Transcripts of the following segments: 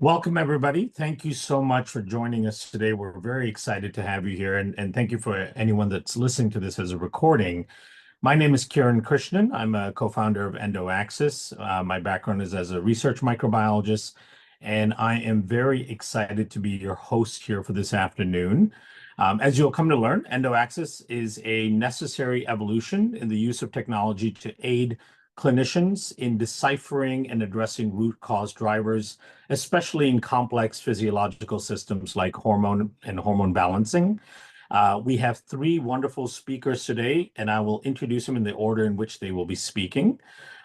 Welcome, everybody. Thank you so much for joining us today. We're very excited to have you here, and thank you for anyone that's listening to this as a recording. My name is Kiran Krishnan. I'm a co-founder of EndoAxis. My background is as a research microbiologist, and I am very excited to be your host here for this afternoon. As you'll come to learn, EndoAxis is a necessary evolution in the use of technology to aid clinicians in deciphering and addressing root cause drivers, especially in complex physiological systems like hormone and hormone balancing. We have three wonderful speakers today, and I will introduce them in the order in which they will be speaking.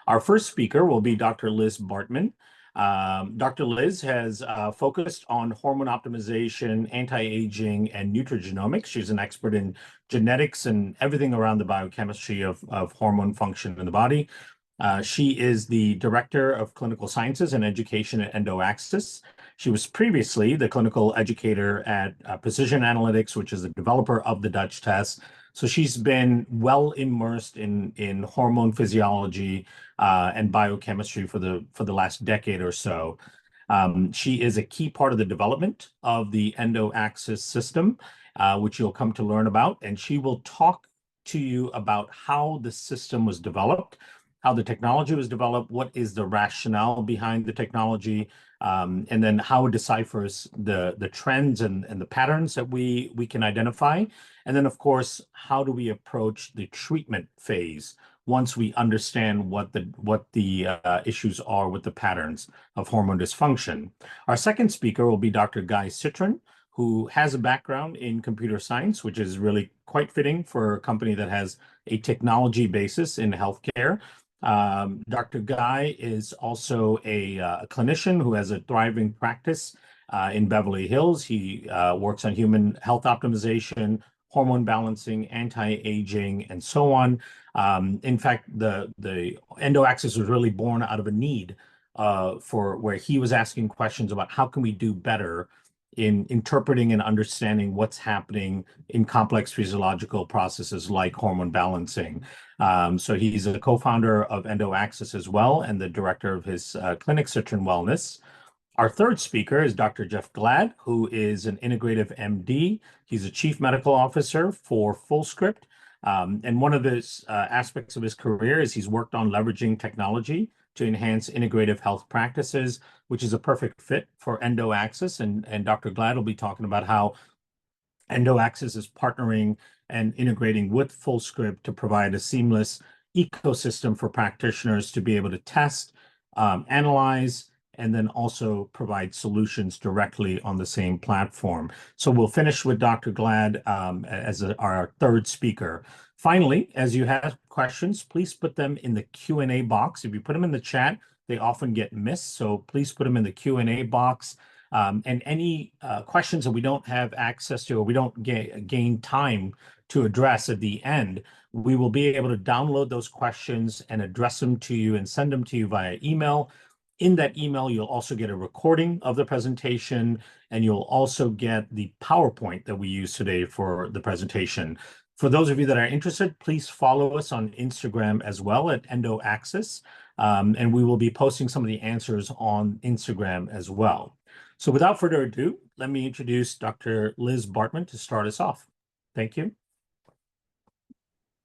Our first speaker will be Dr. Liz Bartman. Dr. Liz has focused on hormone optimization, anti-aging, and nutrigenomics. She's an expert in genetics and everything around the biochemistry of hormone function in the body. She is the Director of Clinical Sciences and Education at EndoAxis. She was previously the clinical educator at Precision Analytics, which is the developer of the Dutch test. So she's been well immersed in hormone physiology and biochemistry for the last decade or so. She is a key part of the development of the EndoAxis system, which you'll come to learn about, and she will talk to you about how the system was developed, how the technology was developed, what is the rationale behind the technology, and then how it deciphers the trends and the patterns that we can identify. And then, of course, how do we approach the treatment phase once we understand what the issues are with the patterns of hormone dysfunction. Our second speaker will be Dr. Guy Citron, who has a background in computer science, which is really quite fitting for a company that has a technology basis in healthcare. Dr. Guy is also a clinician who has a thriving practice in Beverly Hills. He works on human health optimization, hormone balancing, anti-aging, and so on. In fact, the EndoAxis was really born out of a need for where he was asking questions about how can we do better in interpreting and understanding what's happening in complex physiological processes like hormone balancing. So he's a co-founder of EndoAxis as well, and the director of his clinic, Citron Wellness. Our third speaker is Dr. Jeff Glad, who is an integrative MD. He's a chief medical officer for FullScript. And one of his aspects of his career is he's worked on leveraging technology to enhance integrative health practices, which is a perfect fit for EndoAxis. And Dr. Glad will be talking about how EndoAxis is partnering and integrating with FullScript to provide a seamless ecosystem for practitioners to be able to test, analyze, and then also provide solutions directly on the same platform. So we'll finish with Dr. Glad as our third speaker. Finally, as you have questions, please put them in the Q&A box. If you put them in the chat, they often get missed. So please put them in the Q&A box. And any questions that we don't have access to or we don't gain time to address at the end, we will be able to download those questions and address them to you and send them to you via email. In that email, you'll also get a recording of the presentation, and you'll also get the PowerPoint that we use today for the presentation. For those of you that are interested, please follow us on Instagram as well at EndoAxis, and we will be posting some of the answers on Instagram as well. So without further ado, let me introduce Dr. Liz Bartman to start us off. Thank you.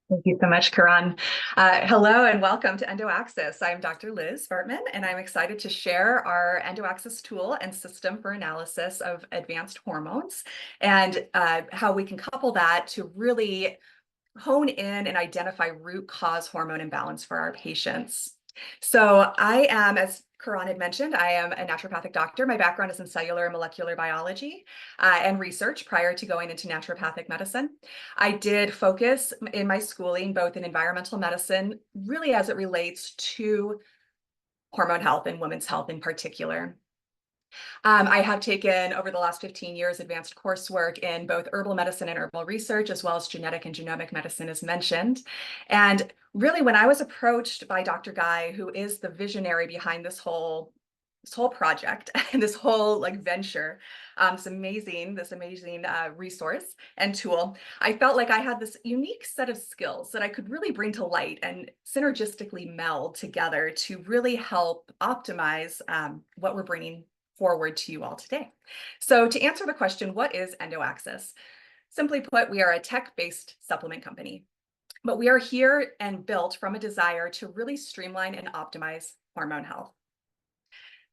Thank you so much, Karan. Hello and welcome to EndoAxis. I'm Dr. Liz Bartman, and I'm excited to share our EndoAxis tool and system for analysis of advanced hormones and how we can couple that to really hone in and identify root cause hormone imbalance for our patients. So I am, as Karan had mentioned, I am a naturopathic doctor. My background is in cellular and molecular biology and research prior to going into naturopathic medicine. I did focus in my schooling both in environmental medicine, really as it relates to hormone health and women's health in particular. I have taken over the last 15 years advanced coursework in both herbal medicine and herbal research, as well as genetic and genomic medicine as mentioned. And really, when I was approached by Dr. Guy, who is the visionary behind this whole project and this whole venture, this amazing resource and tool, I felt like I had this unique set of skills that I could really bring to light and synergistically meld together to really help optimize what we're bringing forward to you all today. So to answer the question, what is EndoAxis? Simply put, we are a tech-based supplement company, but we are here and built from a desire to really streamline and optimize hormone health.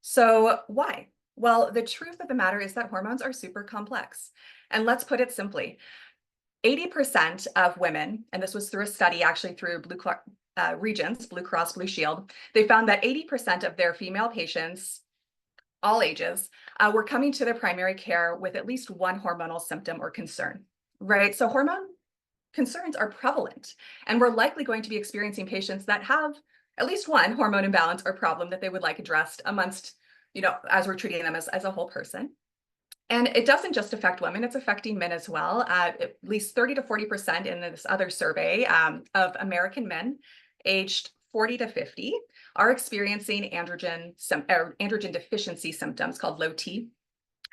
So why? Well, the truth of the matter is that hormones are super complex. And let's put it simply, 80% of women, and this was through a study actually through Regents, Blue Cross Blue Shield, they found that 80% of their female patients, all ages, were coming to their primary care with at least one hormonal symptom or concern, right? So hormone concerns are prevalent, and we're likely going to be experiencing patients that have at least one hormone imbalance or problem that they would like addressed amongst, as we're treating them as a whole person. And it doesn't just affect women, it's affecting men as well. At least 30 to 40% in this other survey of American men aged 40 to 50 are experiencing androgen deficiency symptoms called low T.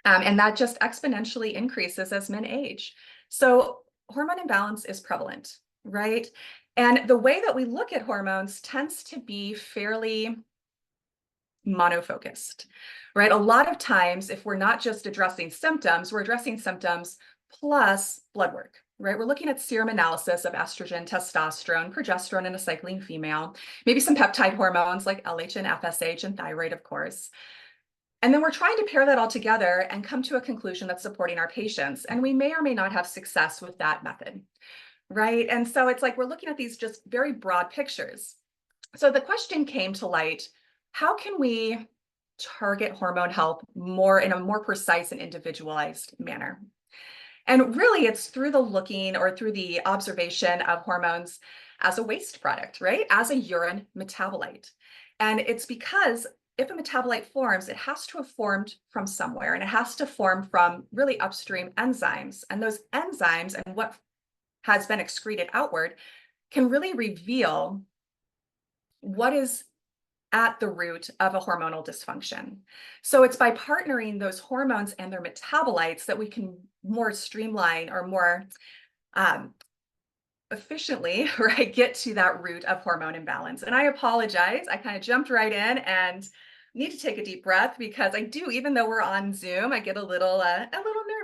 And that just exponentially increases as men age. So hormone imbalance is prevalent, right? And the way that we look at hormones tends to be fairly monofocused, right? A lot of times, if we're not just addressing symptoms, we're addressing symptoms plus blood work, right? We're looking at serum analysis of estrogen, testosterone, progesterone in a cycling female, maybe some peptide hormones like LH and FSH and thyroid, of course. And then we're trying to pair that all together and come to a conclusion that's supporting our patients. And we may or may not have success with that method, right? And so it's like we're looking at these just very broad pictures. So the question came to light, how can we target hormone health more in a more precise and individualized manner? And really it's through the looking or through the observation of hormones as a waste product, right? As a urine metabolite. And it's because if a metabolite forms, it has to have formed from somewhere, and it has to form from really upstream enzymes. And those enzymes and what has been excreted outward can really reveal what is at the root of a hormonal dysfunction. So it's by partnering those hormones and their metabolites that we can more streamline or more efficiently, right, get to that root of hormone imbalance. And I apologize, I kind of jumped right in and need to take a deep breath because I do, even though we're on Zoom, I get a little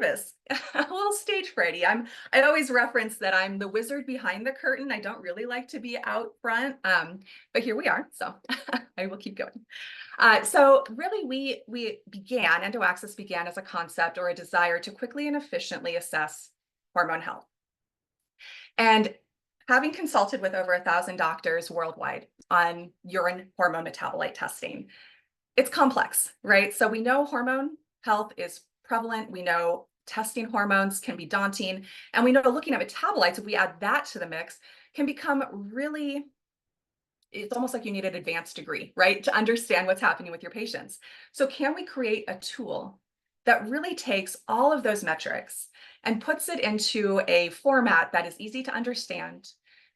nervous, a little stage frighty. I always reference that I'm the wizard behind the curtain. I don't really like to be out front, but here we are. So I will keep going. So really, we began, EndoAxis began as a concept or a desire to quickly and efficiently assess hormone health. And having consulted with over 1,000 doctors worldwide on urine hormone metabolite testing, it's complex, right? So we know hormone health is prevalent. We know testing hormones can be daunting. And we know looking at metabolites, if we add that to the mix, can become really, it's almost like you need an advanced degree, right? To understand what's happening with your patients. So can we create a tool that really takes all of those metrics and puts it into a format that is easy to understand,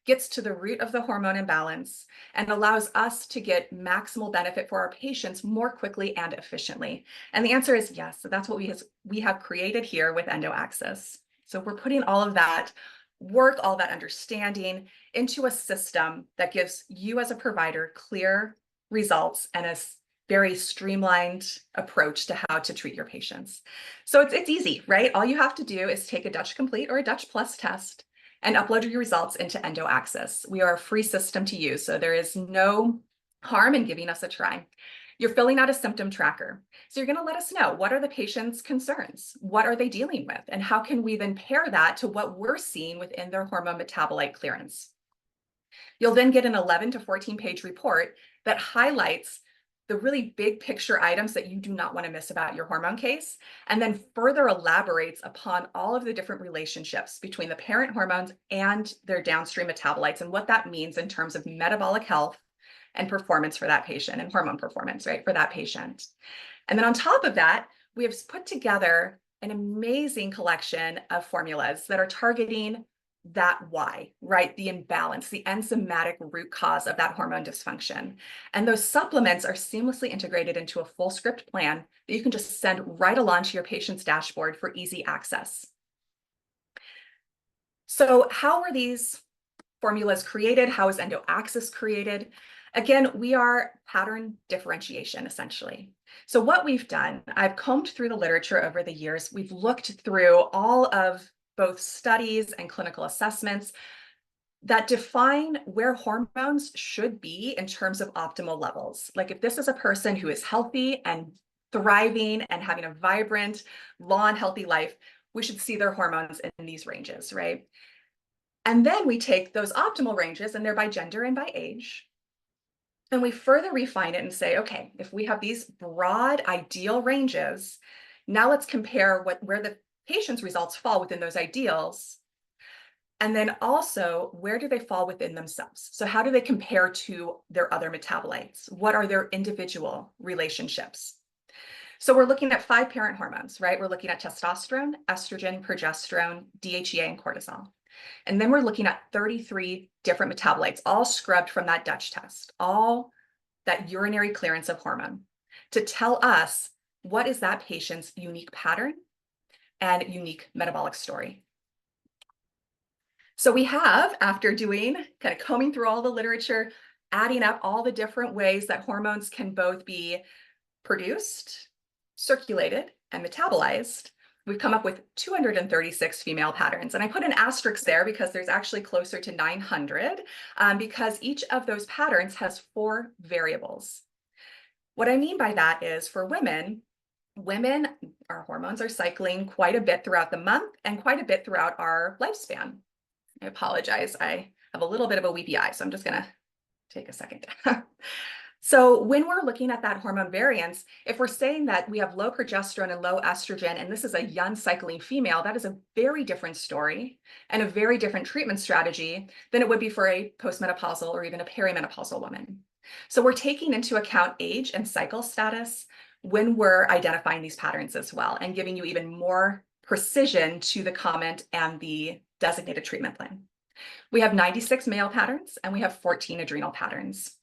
gets to the root of the hormone imbalance, and allows us to get maximal benefit for our patients more quickly and efficiently? And the answer is yes. So that's what we have created here with EndoAxis. So we're putting all of that work, all that understanding into a system that gives you as a provider clear results and a very streamlined approach to how to treat your patients. So it's easy, right? All you have to do is take a Dutch Complete or a Dutch Plus test and upload your results into EndoAxis. We are a free system to use, so there is no harm in giving us a try. You're filling out a symptom tracker. So you're going to let us know, what are the patient's concerns? What are they dealing with? And how can we then pair that to what we're seeing within their hormone metabolite clearance? You'll then get an 11 to 14 page report that highlights the really big picture items that you do not want to miss about your hormone case, and then further elaborates upon all of the different relationships between the parent hormones and their downstream metabolites and what that means in terms of metabolic health and performance for that patient, and hormone performance, right, for that patient. And then on top of that, we have put together an amazing collection of formulas that are targeting that why, right? The imbalance, the enzymatic root cause of that hormone dysfunction. And those supplements are seamlessly integrated into a full script plan that you can just send right along to your patient's dashboard for easy access. So how were these formulas created? How is EndoAxis created? Again, we are pattern differentiation, essentially. So what we've done, I've combed through the literature over the years. We've looked through all of both studies and clinical assessments that define where hormones should be in terms of optimal levels. Like if this is a person who is healthy and thriving and having a vibrant, long, healthy life, we should see their hormones in these ranges, right? And then we take those optimal ranges, and they're by gender and by age, and we further refine it and say, okay, if we have these broad ideal ranges, now let's compare where the patient's results fall within those ideals. And then also, where do they fall within themselves? So how do they compare to their other metabolites? What are their individual relationships? So we're looking at 5 parent hormones, right? We're looking at testosterone, estrogen, progesterone, DHEA, and cortisol. And then we're looking at 33 different metabolites, all scrubbed from that Dutch test, all that urinary clearance of hormone, to tell us what is that patient's unique pattern and unique metabolic story. So we have, after doing, kind of combing through all the literature, adding up all the different ways that hormones can both be produced, circulated, and metabolized, we've come up with 236 female patterns. And I put an asterisk there because there's actually closer to 900, because each of those patterns has 4 variables. What I mean by that is for women, our hormones are cycling quite a bit throughout the month and quite a bit throughout our lifespan. I apologize, I have a little bit of a weepy eye, so I'm just gonna take a second. So when we're looking at that hormone variance, if we're saying that we have low progesterone and low estrogen, and this is a young cycling female, that is a very different story and a very different treatment strategy than it would be for a postmenopausal or even a perimenopausal woman. So we're taking into account age and cycle status when we're identifying these patterns as well, and giving you even more precision to the comment and the designated treatment plan. We have 96 male patterns and we have 14 adrenal patterns.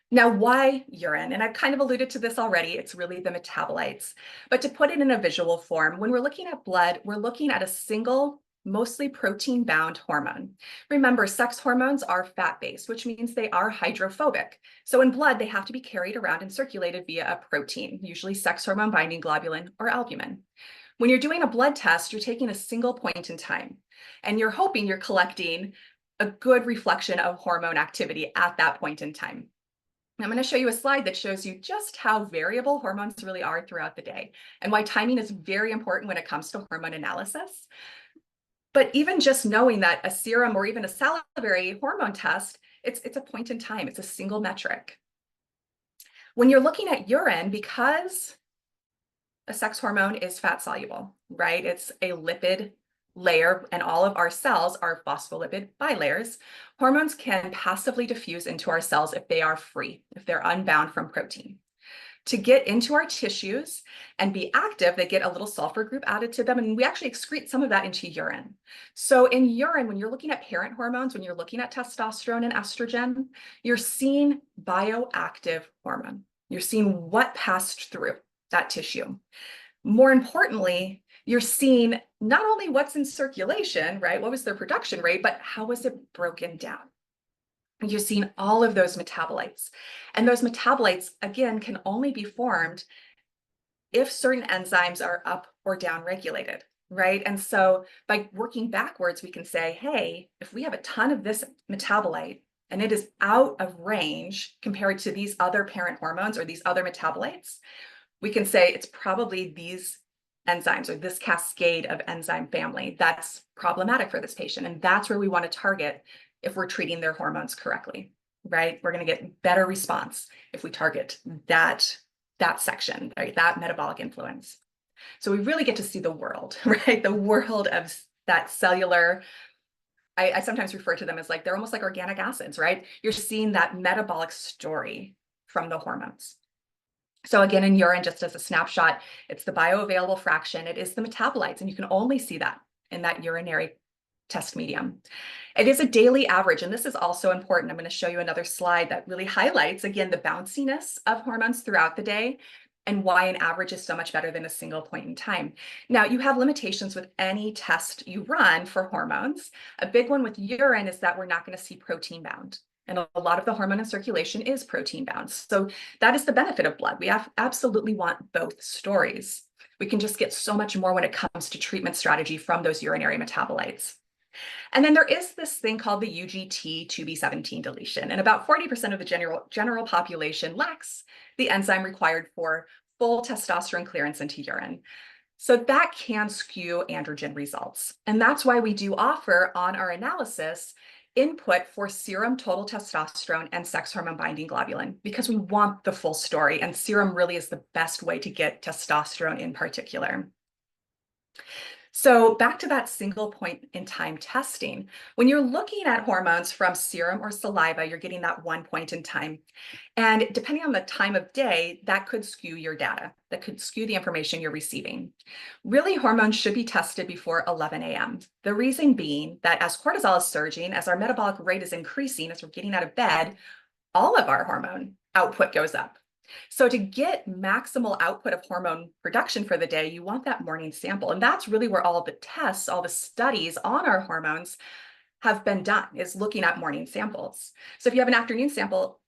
Now, why urine? And I've kind of alluded to this already. It's really the metabolites. But to put it in a visual form, when we're looking at blood, we're looking at a single, mostly protein-bound hormone. Remember, sex hormones are fat-based, which means they are hydrophobic. So in blood, they have to be carried around and circulated via a protein, usually sex hormone binding globulin or albumin. When you're doing a blood test, you're taking a single point in time, and you're hoping you're collecting a good reflection of hormone activity at that point in time. I'm going to show you a slide that shows you just how variable hormones really are throughout the day and why timing is very important when it comes to hormone analysis. But even just knowing that a serum or even a salivary hormone test, it's a point in time, it's a single metric. When you're looking at urine, because a sex hormone is fat soluble, right? It's a lipid layer, and all of our cells are phospholipid bilayers. Hormones can passively diffuse into our cells if they are free, if they're unbound from protein. To get into our tissues and be active, they get a little sulfur group added to them, and we actually excrete some of that into urine. So in urine, when you're looking at parent hormones, when you're looking at testosterone and estrogen, you're seeing bioactive hormone. You're seeing what passed through that tissue. More importantly, you're seeing not only what's in circulation, right? What was their production rate, but how was it broken down? And you're seeing all of those metabolites. And those metabolites, again, can only be formed if certain enzymes are up or down regulated, right? And so by working backwards, we can say, hey, if we have a ton of this metabolite and it is out of range compared to these other parent hormones or these other metabolites, we can say it's probably these enzymes or this cascade of enzyme family that's problematic for this patient. And that's where we want to target if we're treating their hormones correctly, right? We're going to get better response if we target that section, right? That metabolic influence. So we really get to see the world, right? The world of that cellular. I sometimes refer to them as like, they're almost like organic acids, right? You're seeing that metabolic story from the hormones. So again, in urine, just as a snapshot, it's the bioavailable fraction. It is the metabolites, and you can only see that in that urinary test medium. It is a daily average, and this is also important. I'm going to show you another slide that really highlights, again, the bounciness of hormones throughout the day and why an average is so much better than a single point in time. Now, you have limitations with any test you run for hormones. A big one with urine is that we're not going to see protein bound. And a lot of the hormone in circulation is protein bound. So that is the benefit of blood. We absolutely want both stories. We can just get so much more when it comes to treatment strategy from those urinary metabolites. And then there is this thing called the UGT2B17 deletion. And about 40% of the general population lacks the enzyme required for full testosterone clearance into urine. So that can skew androgen results. And that's why we do offer on our analysis input for serum total testosterone and sex hormone binding globulin, because we want the full story. And serum really is the best way to get testosterone in particular. So back to that single point in time testing. When you're looking at hormones from serum or saliva, you're getting that 1 point in time. And depending on the time of day, that could skew your data, that could skew the information you're receiving. Really, hormones should be tested before 11 a.m. The reason being that as cortisol is surging, as our metabolic rate is increasing, as we're getting out of bed, all of our hormone output goes up. So to get maximal output of hormone production for the day, you want that morning sample. And that's really where all the tests, all the studies on our hormones have been done, is looking at morning samples. So if you have an afternoon sample,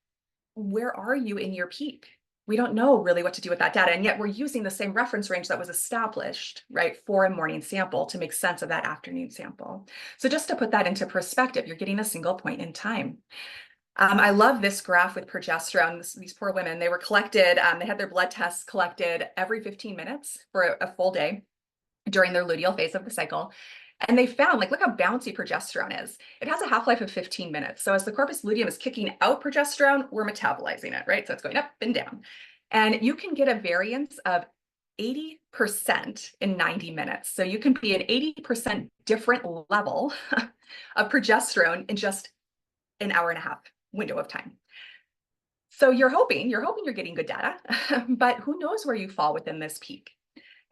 where are you in your peak? We don't know really what to do with that data. And yet we're using the same reference range that was established, right, for a morning sample to make sense of that afternoon sample. So just to put that into perspective, you're getting a single point in time. I love this graph with progesterone. These poor women, they were collected, they had their blood tests collected every 15 minutes for a full day during their luteal phase of the cycle. And they found, like, look how bouncy progesterone is. It has a half-life of 15 minutes. So as the corpus luteum is kicking out progesterone, we're metabolizing it, right? So it's going up and down. And you can get a variance of 80% in 90 minutes. So you can be an 80% different level of progesterone in just an hour and a half window of time. So you're hoping you're getting good data, but who knows where you fall within this peak.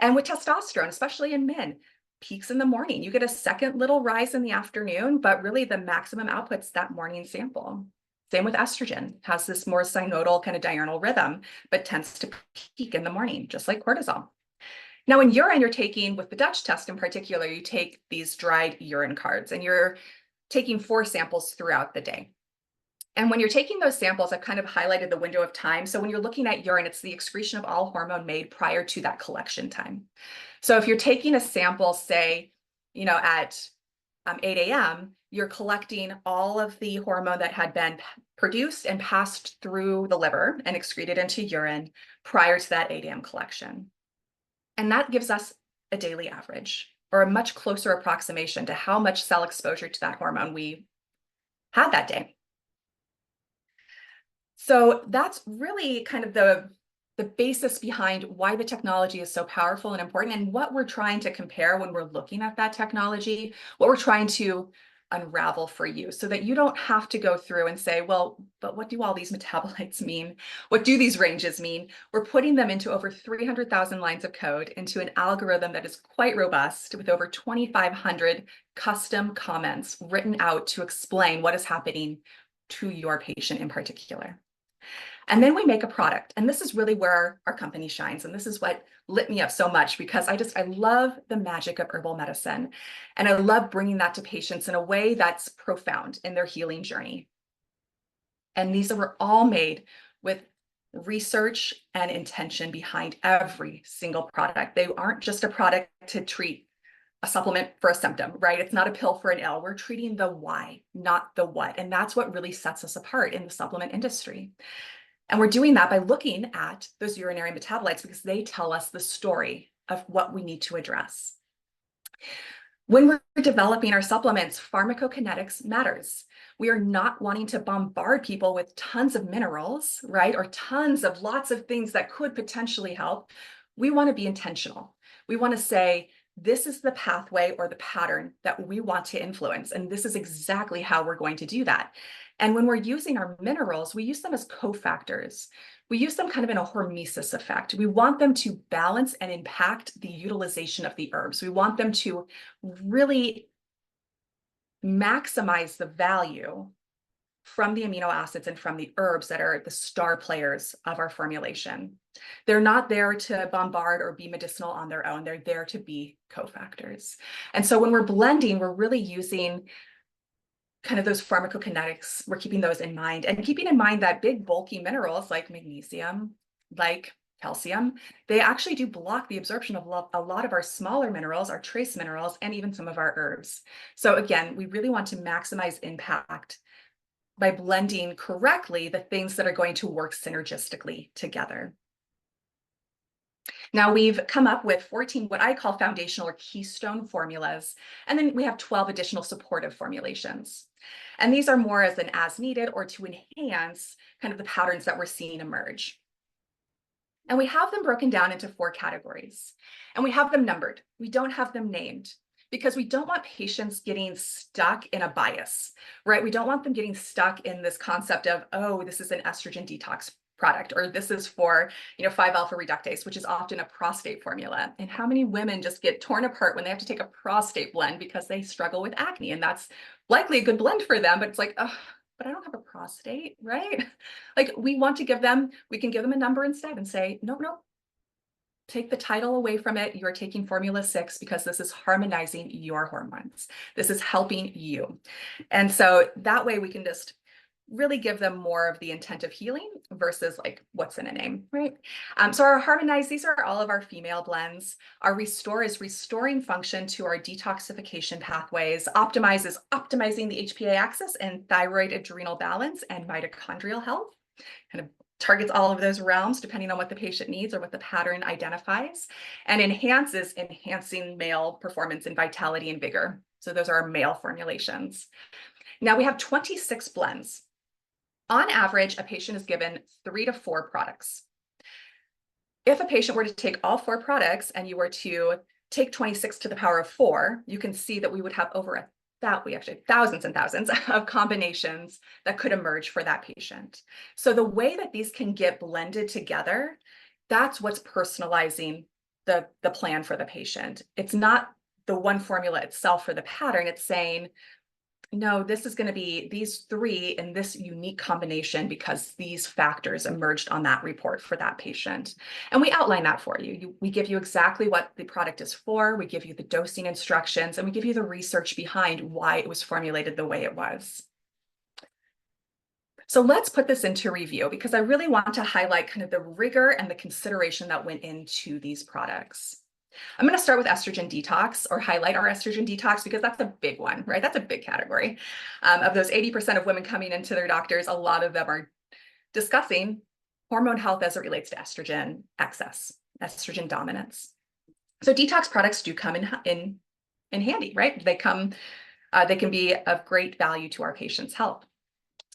And with testosterone, especially in men, peaks in the morning. You get a second little rise in the afternoon, but really the maximum output's that morning sample. Same with estrogen, has this more synodal kind of diurnal rhythm, but tends to peak in the morning, just like cortisol. Now in urine, you're taking, with the Dutch test in particular, you take these dried urine cards and you're taking 4 samples throughout the day. And when you're taking those samples, I've kind of highlighted the window of time. So when you're looking at urine, it's the excretion of all hormone made prior to that collection time. So if you're taking a sample, say, at 8 a.m., you're collecting all of the hormone that had been produced and passed through the liver and excreted into urine prior to that 8 a.m. collection. And that gives us a daily average, or a much closer approximation to how much cell exposure to that hormone we had that day. So that's really kind of the basis behind why the technology is so powerful and important, and what we're trying to compare when we're looking at that technology, what we're trying to unravel for you, so that you don't have to go through and say, well, but what do all these metabolites mean? What do these ranges mean? We're putting them into over 300,000 lines of code into an algorithm that is quite robust, with over 2,500 custom comments written out to explain what is happening to your patient in particular. And then we make a product. And this is really where our company shines. And this is what lit me up so much, because I love the magic of herbal medicine. And I love bringing that to patients in a way that's profound in their healing journey. And these were all made with research and intention behind every single product. They aren't just a product to treat a supplement for a symptom, right? It's not a pill for an ill. We're treating the why, not the what. And that's what really sets us apart in the supplement industry. And we're doing that by looking at those urinary metabolites, because they tell us the story of what we need to address. When we're developing our supplements, pharmacokinetics matters. We are not wanting to bombard people with tons of minerals, right? Or tons of lots of things that could potentially help. We want to be intentional. We want to say, this is the pathway or the pattern that we want to influence. And this is exactly how we're going to do that. And when we're using our minerals, we use them as cofactors. We use them kind of in a hormesis effect. We want them to balance and impact the utilization of the herbs. We want them to really maximize the value from the amino acids and from the herbs that are the star players of our formulation. They're not there to bombard or be medicinal on their own. They're there to be cofactors. And so when we're blending, we're really using kind of those pharmacokinetics, we're keeping those in mind, and keeping in mind that big bulky minerals like magnesium, like calcium, they actually do block the absorption of a lot of our smaller minerals, our trace minerals, and even some of our herbs. So again, we really want to maximize impact by blending correctly the things that are going to work synergistically together. Now we've come up with 14 what I call foundational or keystone formulas, and then we have 12 additional supportive formulations. And these are more as an as needed or to enhance kind of the patterns that we're seeing emerge. And we have them broken down into 4 categories, and we have them numbered. We don't have them named because we don't want patients getting stuck in a bias, right? We don't want them getting stuck in this concept of, oh, this is an estrogen detox product, or this is for, 5-alpha reductase, which is often a prostate formula. And how many women just get torn apart when they have to take a prostate blend because they struggle with acne? And that's likely a good blend for them, but it's like, oh, but I don't have a prostate, right? Like we can give them a number instead and say, nope, take the title away from it. You're taking Formula 6 because this is harmonizing your hormones. This is helping you. And so that way we can just really give them more of the intent of healing versus like what's in a name, right? So our harmonize, these are all of our female blends. Our restore is restoring function to our detoxification pathways. Optimize is optimizing the HPA axis and thyroid adrenal balance and mitochondrial health. Kind of targets all of those realms depending on what the patient needs or what the pattern identifies. And enhance is enhancing male performance and vitality and vigor. So those are our male formulations. Now we have 26 blends. On average, a patient is given 3 to 4 products. If a patient were to take all 4 products and you were to take 26 to the power of 4, you can see that we would have over thousands and thousands of combinations that could emerge for that patient. So the way that these can get blended together, that's what's personalizing the plan for the patient. It's not the one formula itself for the pattern. It's saying, no, this is going to be these 3 in this unique combination because these factors emerged on that report for that patient. And we outline that for you. We give you exactly what the product is for. We give you the dosing instructions, and we give you the research behind why it was formulated the way it was. So let's put this into review because I really want to highlight kind of the rigor and the consideration that went into these products. I'm going to start with estrogen detox, or highlight our estrogen detox, because that's a big one, right? That's a big category. Of those 80% of women coming into their doctors, a lot of them are discussing hormone health as it relates to estrogen excess, estrogen dominance. So detox products do come in handy, right? They can be of great value to our patients' health.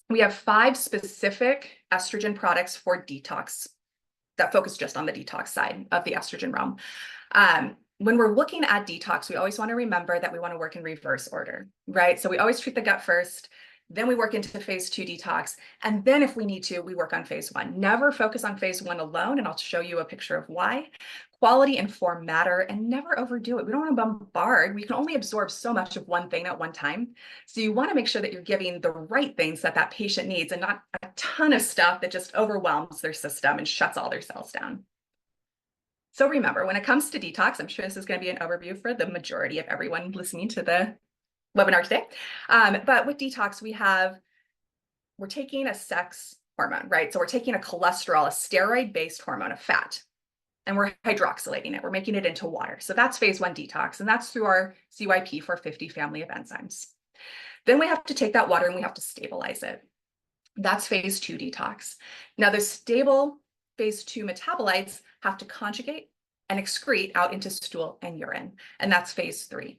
We have 5 specific estrogen products for detox that focus just on the detox side of the estrogen realm. When we're looking at detox, we always want to remember that we want to work in reverse order, right? So we always treat the gut first, then we work into phase 2 detox, and then if we need to, we work on phase 1. Never focus on phase 1 alone, and I'll show you a picture of why. Quality and form matter, and never overdo it. We don't want to bombard. We can only absorb so much of one thing at one time. So you want to make sure that you're giving the right things that that patient needs and not a ton of stuff that just overwhelms their system and shuts all their cells down. So remember, when it comes to detox, I'm sure this is going to be an overview for the majority of everyone listening to the webinar today. But with detox, we're taking a sex hormone, right? So we're taking a cholesterol, a steroid-based hormone, a fat, and we're hydroxylating it. We're making it into water. So that's phase 1 detox, and that's through our CYP450 family of enzymes. Then we have to take that water and we have to stabilize it. That's phase 2 detox. Now the stable phase 2 metabolites have to conjugate and excrete out into stool and urine, and that's phase 3.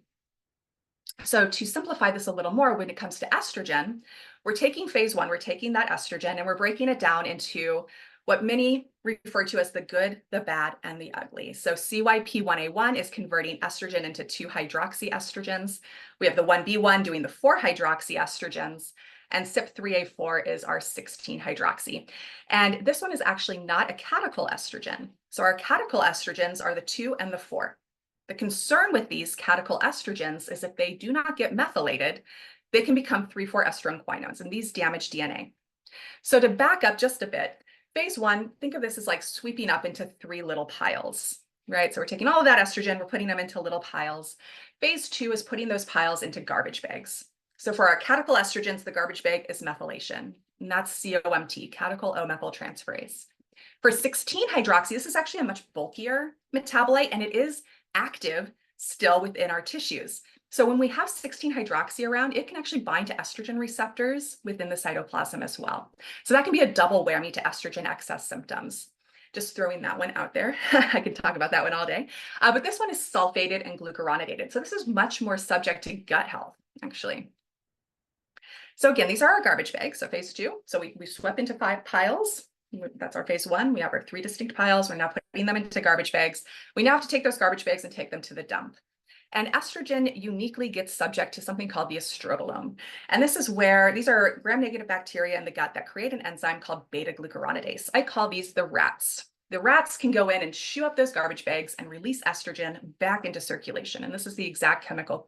So to simplify this a little more, when it comes to estrogen, we're taking phase 1, we're taking that estrogen and we're breaking it down into what many refer to as the good, the bad, and the ugly. So CYP1A1 is converting estrogen into 2-hydroxyestrogens. We have the 1B1 doing the 4-hydroxyestrogens, and CYP3A4 is our 16-hydroxy. And this one is actually not a catechol estrogen. So our catechol estrogens are the 2 and the 4. The concern with these catechol estrogens is if they do not get methylated, they can become 3,4-estroquinones, and these damage DNA. So to back up just a bit, phase 1, think of this as like sweeping up into 3 little piles, right? So we're taking all of that estrogen, we're putting them into little piles. Phase 2 is putting those piles into garbage bags. So for our catechol estrogens, the garbage bag is methylation, and that's COMT, catechol O-methyltransferase. For 16-hydroxy, this is actually a much bulkier metabolite, and it is active still within our tissues. So when we have 16-hydroxy around, it can actually bind to estrogen receptors within the cytoplasm as well. So that can be a double whammy to estrogen excess symptoms. Just throwing that one out there. I could talk about that one all day. But this one is sulfated and glucuronidated. So this is much more subject to gut health, actually. So again, these are our garbage bags, so phase 2. So we swept into 5 piles. That's our phase 1. We have our 3 distinct piles. We're now putting them into garbage bags. We now have to take those garbage bags and take them to the dump. And estrogen uniquely gets subject to something called the estrobolome. And this is where these are gram-negative bacteria in the gut that create an enzyme called beta-glucuronidase. I call these the rats. The rats can go in and chew up those garbage bags and release estrogen back into circulation. And this is the exact chemical,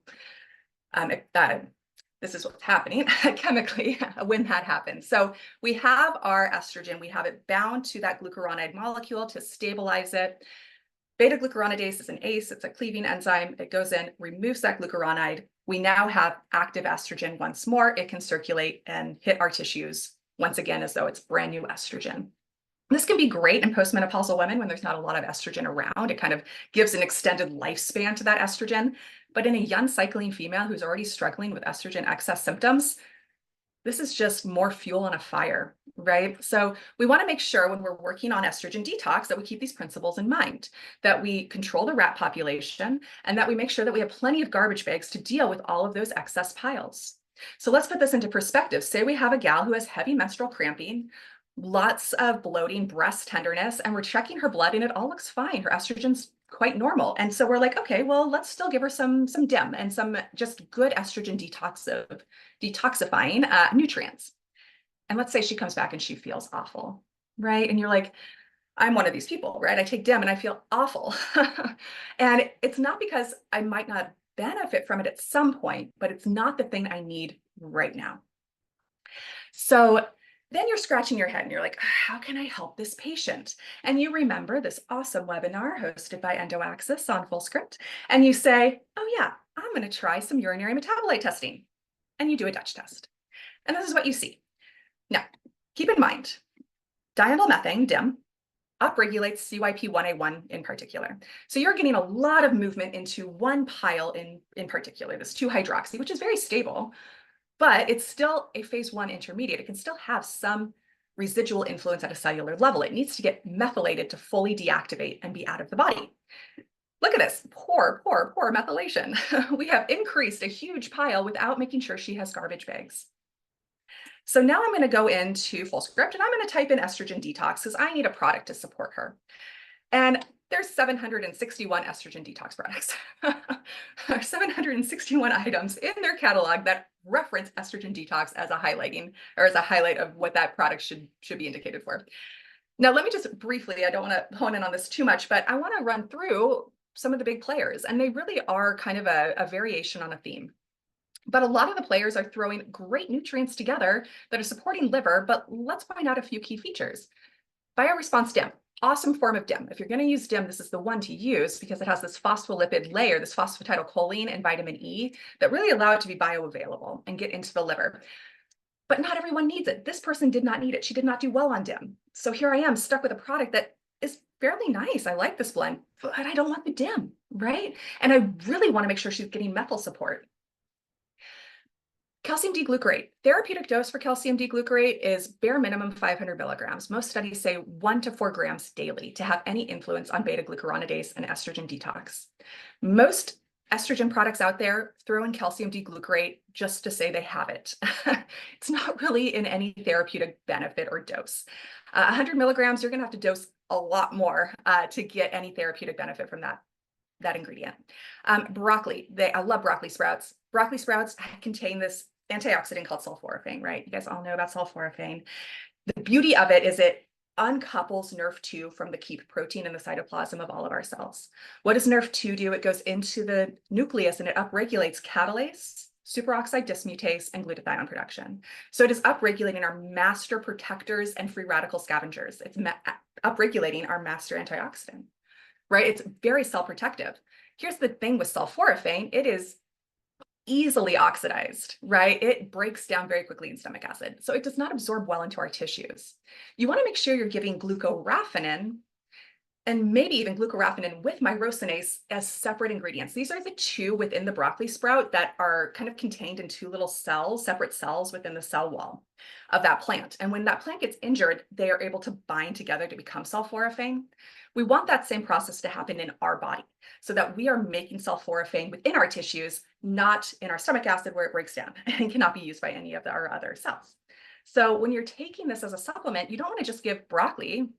this is what's happening chemically when that happens. So we have our estrogen, we have it bound to that glucuronide molecule to stabilize it. Beta-glucuronidase is an ACE, it's a cleaving enzyme. It goes in, removes that glucuronide. We now have active estrogen once more. It can circulate and hit our tissues once again as though it's brand new estrogen. This can be great in postmenopausal women when there's not a lot of estrogen around. It kind of gives an extended lifespan to that estrogen. But in a young cycling female who's already struggling with estrogen excess symptoms, this is just more fuel on a fire, right? So we want to make sure when we're working on estrogen detox that we keep these principles in mind, that we control the rat population, and that we make sure that we have plenty of garbage bags to deal with all of those excess piles. So let's put this into perspective. Say we have a gal who has heavy menstrual cramping, lots of bloating, breast tenderness, and we're checking her blood and it all looks fine. Her estrogen's quite normal. And so we're like, okay, well, let's still give her some DEM and some just good estrogen detoxifying nutrients. And let's say she comes back and she feels awful, right? And you're like, I'm one of these people, right? I take DEM and I feel awful. And it's not because I might not benefit from it at some point, but it's not the thing I need right now. So then you're scratching your head and you're like, how can I help this patient? And you remember this awesome webinar hosted by EndoAxis on FullScript. And you say, oh yeah, I'm going to try some urinary metabolite testing. And you do a Dutch test. And this is what you see. Now, keep in mind, diethylmethane, DIM, upregulates CYP1A1 in particular. So you're getting a lot of movement into one pile in particular, this 2-hydroxy, which is very stable. But it's still a phase 1 intermediate. It can still have some residual influence at a cellular level. It needs to get methylated to fully deactivate and be out of the body. Look at this, poor methylation. We have increased a huge pile without making sure she has garbage bags. So now I'm going to go into FullScript and I'm going to type in estrogen detox because I need a product to support her. And there's 761 estrogen detox products. 761 items in their catalog that reference estrogen detox as a highlighting or as a highlight of what that product should be indicated for. Now, let me just briefly, I don't want to hone in on this too much, but I want to run through some of the big players, and they really are kind of a variation on a theme. But a lot of the players are throwing great nutrients together that are supporting liver, but let's point out a few key features. Bioresponse DIM. Awesome form of DIM. If you're going to use DIM, this is the one to use because it has this phospholipid layer, this phosphatidylcholine and vitamin E that really allow it to be bioavailable and get into the liver. But not everyone needs it. This person did not need it. She did not do well on DIM. So here I am stuck with a product that is fairly nice. I like this blend, but I don't want the DIM, right? And I really want to make sure she's getting methyl support. Calcium D-glucarate. Therapeutic dose for calcium D-glucarate is bare minimum 500 milligrams. Most studies say 1 to 4 grams daily to have any influence on beta-glucuronidase and estrogen detox. Most estrogen products out there throw in calcium D-glucarate just to say they have it. It's not really in any therapeutic benefit or dose. 100 milligrams, you're going to have to dose a lot more to get any therapeutic benefit from that ingredient. Broccoli, I love broccoli sprouts. Broccoli sprouts contain this antioxidant called sulforaphane, right? You guys all know about sulforaphane. The beauty of it is it uncouples NRF2 from the keep protein in the cytoplasm of all of our cells. What does NRF2 do? It goes into the nucleus and it upregulates catalase, superoxide dismutase, and glutathione production. So it is upregulating our master protectors and free radical scavengers. It's upregulating our master antioxidant, right? It's very cell protective. Here's the thing with sulforaphane, it is easily oxidized, right? It breaks down very quickly in stomach acid. So it does not absorb well into our tissues. You want to make sure you're giving glucoraphanin and maybe even glucoraphanin with myrosinase as separate ingredients. These are the two within the broccoli sprout that are kind of contained in two little cells, separate cells within the cell wall of that plant. And when that plant gets injured, they are able to bind together to become sulforaphane. We want that same process to happen in our body so that we are making sulforaphane within our tissues, not in our stomach acid where it breaks down and cannot be used by any of our other cells. So when you're taking this as a supplement, you don't want to just give broccoli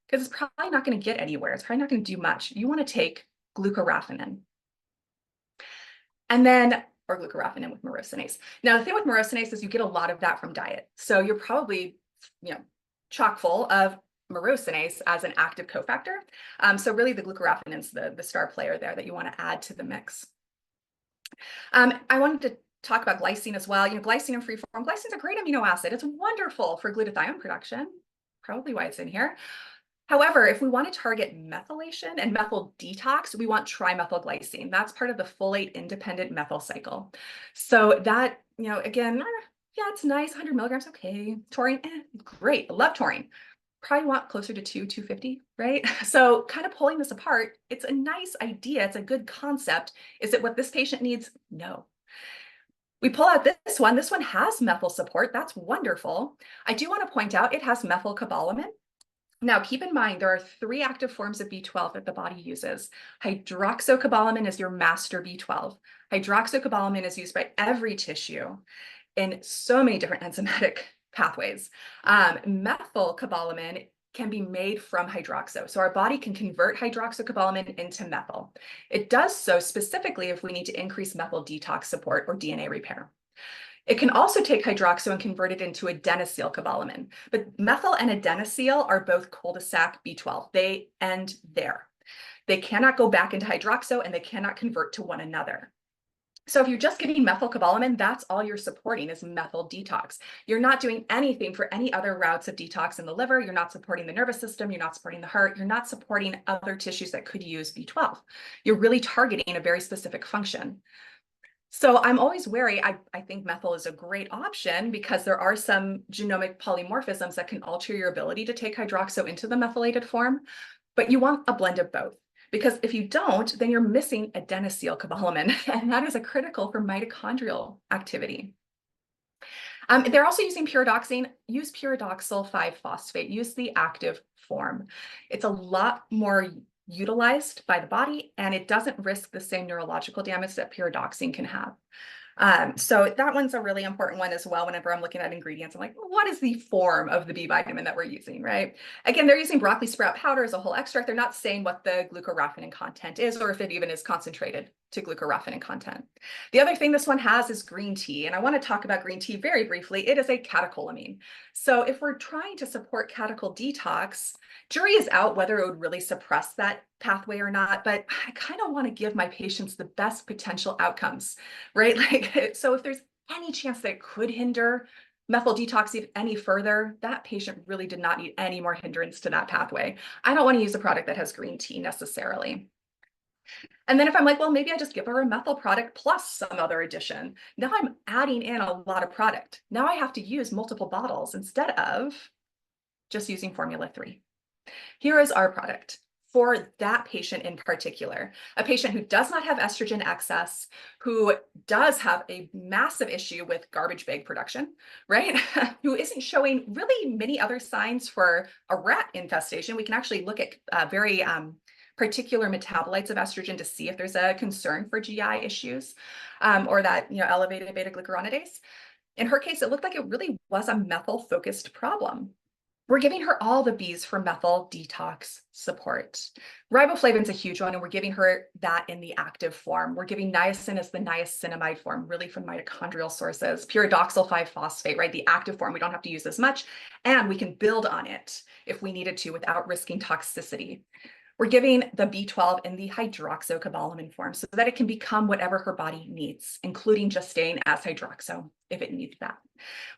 because it's probably not going to get anywhere. It's probably not going to do much. You want to take glucoraphanin. And then, or glucoraphanin with myrosinase. Now, the thing with myrosinase is you get a lot of that from diet. So you're probably, chock full of myrosinase as an active cofactor. So really the glucoraphanin is the star player there that you want to add to the mix. I wanted to talk about glycine as well. Glycine in free form. Glycine is a great amino acid. It's wonderful for glutathione production, probably why it's in here. However, if we want to target methylation and methyl detox, we want trimethylglycine. That's part of the folate independent methyl cycle. So that, again, yeah, it's nice, 100 milligrams, okay. Taurine, great, I love taurine. Probably want closer to 250, right? So kind of pulling this apart, it's a nice idea, it's a good concept. Is it what this patient needs? No. We pull out this one has methyl support, that's wonderful. I do want to point out it has methylcobalamin. Now, keep in mind, there are 3 active forms of B12 that the body uses. Hydroxycobalamin is your master B12. Hydroxycobalamin is used by every tissue in so many different enzymatic pathways. Methylcobalamin can be made from hydroxo. So our body can convert hydroxycobalamin into methyl. It does so specifically if we need to increase methyl detox support or DNA repair. It can also take hydroxo and convert it into adenosylcobalamin, but methyl and adenosyl are both cul-de-sac B12. They end there. They cannot go back into hydroxo and they cannot convert to one another. So if you're just giving methylcobalamin, that's all you're supporting is methyl detox. You're not doing anything for any other routes of detox in the liver. You're not supporting the nervous system. You're not supporting the heart. You're not supporting other tissues that could use B12. You're really targeting a very specific function. So I'm always wary. I think methyl is a great option because there are some genomic polymorphisms that can alter your ability to take hydroxo into the methylated form, but you want a blend of both. Because if you don't, then you're missing adenosylcobalamin, and that is critical for mitochondrial activity. They're also using pyridoxine. Use pyridoxal 5-phosphate. Use the active form. It's a lot more utilized by the body, and it doesn't risk the same neurological damage that pyridoxine can have. So that one's a really important one as well. Whenever I'm looking at ingredients, I'm like, well, what is the form of the B vitamin that we're using, right? Again, they're using broccoli sprout powder as a whole extract. They're not saying what the glucoraphanin content is, or if it even is concentrated to glucoraphanin content. The other thing this one has is green tea. And I want to talk about green tea very briefly. It is a catecholamine. So if we're trying to support catechol detox, jury is out whether it would really suppress that pathway or not, but I kind of want to give my patients the best potential outcomes, right? So if there's any chance that it could hinder methyl detox any further, that patient really did not need any more hindrance to that pathway. I don't want to use a product that has green tea necessarily. And then if I'm like, well, maybe I just give her a methyl product plus some other addition. Now I'm adding in a lot of product. Now I have to use multiple bottles instead of just using formula 3. Here is our product for that patient in particular, a patient who does not have estrogen excess, who does have a massive issue with garbage bag production, right? Who isn't showing really many other signs for a rat infestation. We can actually look at very particular metabolites of estrogen to see if there's a concern for GI issues or that elevated beta glucuronidase. In her case, it looked like it really was a methyl-focused problem. We're giving her all the Bs for methyl detox support. Riboflavin is a huge one, and we're giving her that in the active form. We're giving niacin as the niacinamide form, really from mitochondrial sources. Pyridoxal 5-phosphate, right? The active form, we don't have to use as much, and we can build on it if we needed to without risking toxicity. We're giving the B12 in the hydroxycobalamin form so that it can become whatever her body needs, including just staying as hydroxo if it needs that.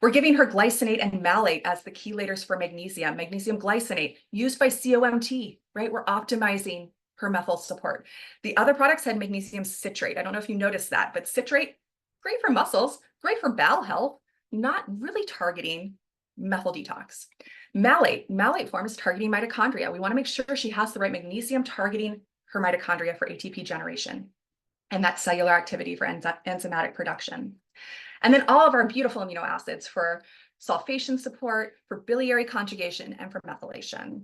We're giving her glycinate and malate as the chelators for magnesium, magnesium glycinate used by COMT, right? We're optimizing her methyl support. The other products had magnesium citrate. I don't know if you noticed that, but citrate, great for muscles, great for bowel health, not really targeting methyl detox. Malate form is targeting mitochondria. We want to make sure she has the right magnesium targeting her mitochondria for ATP generation and that cellular activity for enzymatic production. And then all of our beautiful amino acids for sulfation support, for biliary conjugation, and for methylation.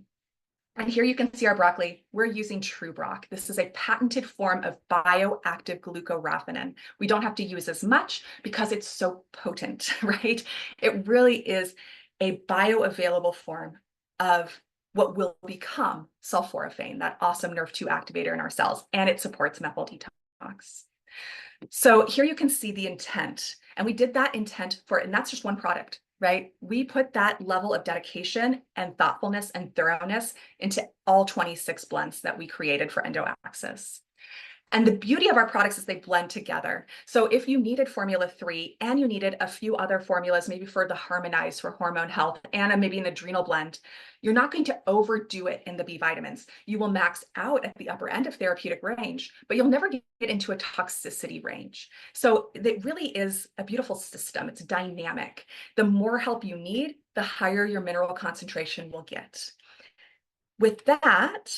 And here you can see our broccoli. We're using TrueBroc. This is a patented form of bioactive glucoraphanin. We don't have to use as much because it's so potent, right? It really is a bioavailable form of what will become sulforaphane, that awesome NRF2 activator in our cells, and it supports methyl detox. So here you can see the intent, and we did that intent for, and that's just one product, right? We put that level of dedication and thoughtfulness and thoroughness into all 26 blends that we created for EndoAxis. And the beauty of our products is they blend together. So if you needed Formula 3 and you needed a few other formulas, maybe for the Harmonize for hormone health and maybe an adrenal blend, you're not going to overdo it in the B vitamins. You will max out at the upper end of therapeutic range, but you'll never get into a toxicity range. So it really is a beautiful system. It's dynamic. The more help you need, the higher your mineral concentration will get. With that,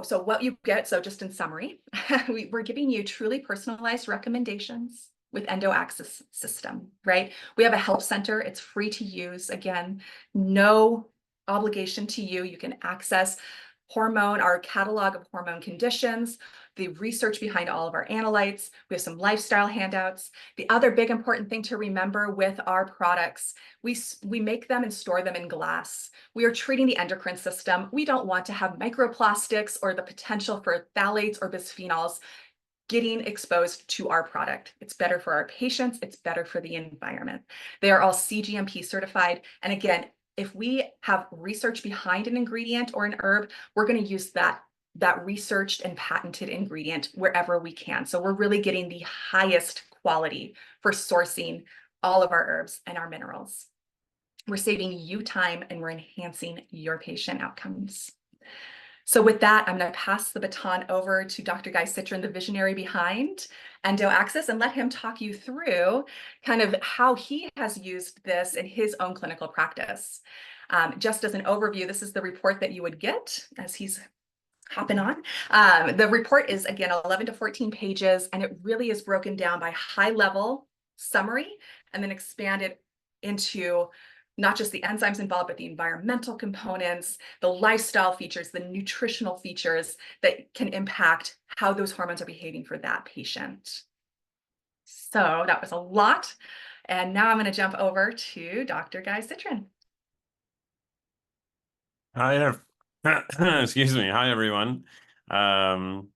so what you get, so just in summary, we're giving you truly personalized recommendations with EndoAxis system, right? We have a help center. It's free to use. Again, no obligation to you. You can access our catalog of hormone conditions, the research behind all of our analytes. We have some lifestyle handouts. The other big important thing to remember with our products, we make them and store them in glass. We are treating the endocrine system. We don't want to have microplastics or the potential for phthalates or bisphenols getting exposed to our product. It's better for our patients. It's better for the environment. They are all CGMP certified. And again, if we have research behind an ingredient or an herb, we're going to use that researched and patented ingredient wherever we can. So we're really getting the highest quality for sourcing all of our herbs and our minerals. We're saving you time and we're enhancing your patient outcomes. So with that, I'm going to pass the baton over to Dr. Guy Citron, the visionary behind EndoAxis, and let him talk you through kind of how he has used this in his own clinical practice. Just as an overview, this is the report that you would get as he's hopping on. The report is, again, 11 to 14 pages, and it really is broken down by high-level summary and then expanded into not just the enzymes involved, but the environmental components, the lifestyle features, the nutritional features that can impact how those hormones are behaving for that patient. So that was a lot. And now I'm going to jump over to Dr. Guy Citron. Hi, excuse me. Hi, everyone. I'm